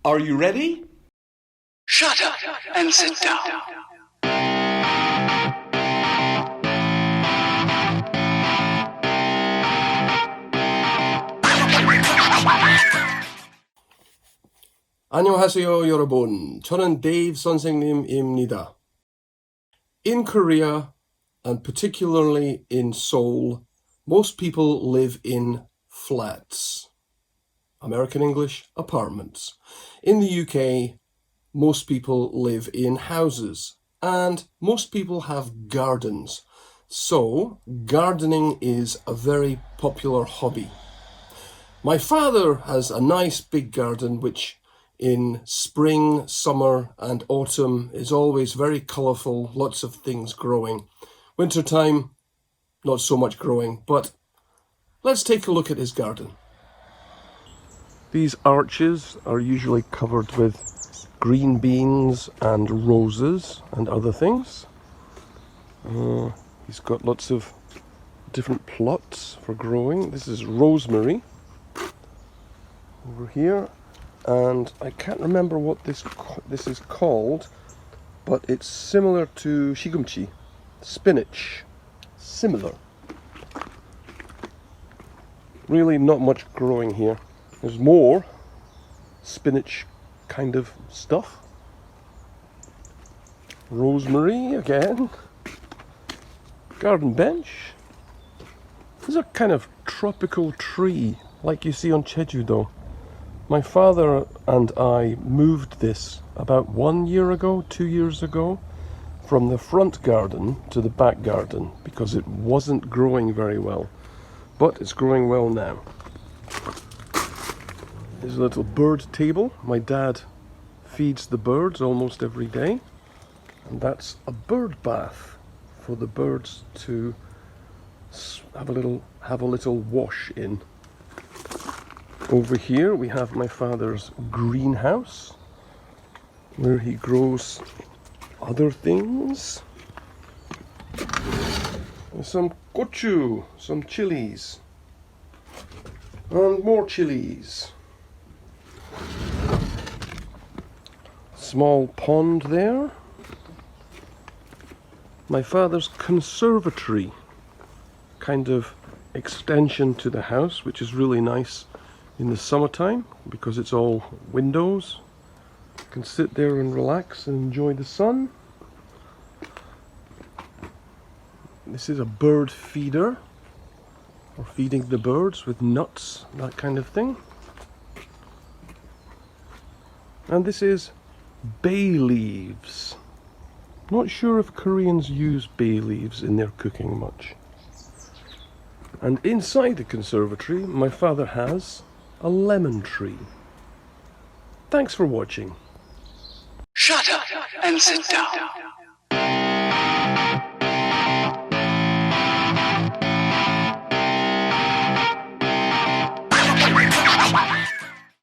Are you ready? Shut up and sit down. 안녕하세요, 여러분. 저는 데이브 선생님입니다. In Korea, and particularly in Seoul, most people live in flats. American English, apartments. In the UK, most people live in houses, and most people have gardens. So, gardening is a very popular hobby. My father has a nice big garden which in spring, summer and autumn is always very colourful, lots of things growing. Wintertime, not so much growing, but let's take a look at his garden. These arches are usually covered with green beans and roses and other things. He's got lots of different plots for growing. This is rosemary over here. And I can't remember what this is called, but it's similar to shigumchi, spinach, similar. Really not much growing here. There's more spinach kind of stuff. Rosemary again. Garden bench. There's a kind of tropical tree like you see on Jeju-do. My father and I moved this about 1 year ago, 2 years ago, from the front garden to the back garden because it wasn't growing very well, but it's growing well now. There's a little bird table. My dad feeds the birds almost every day, and that's a bird bath for the birds to have a little wash in. Over here we have my father's greenhouse where he grows other things. There's some gochu, some chilies, and more chilies. Small pond there. My father's conservatory, kind of extension to the house, which is really nice in the summertime because it's all windows. You can sit there and relax and enjoy the sun. This is a bird feeder, or feeding the birds with nuts, that kind of thing. And this is bay leaves. Not sure if Koreans use bay leaves in their cooking much. And inside the conservatory, my father has a lemon tree. Thanks for watching. Shut up and sit down.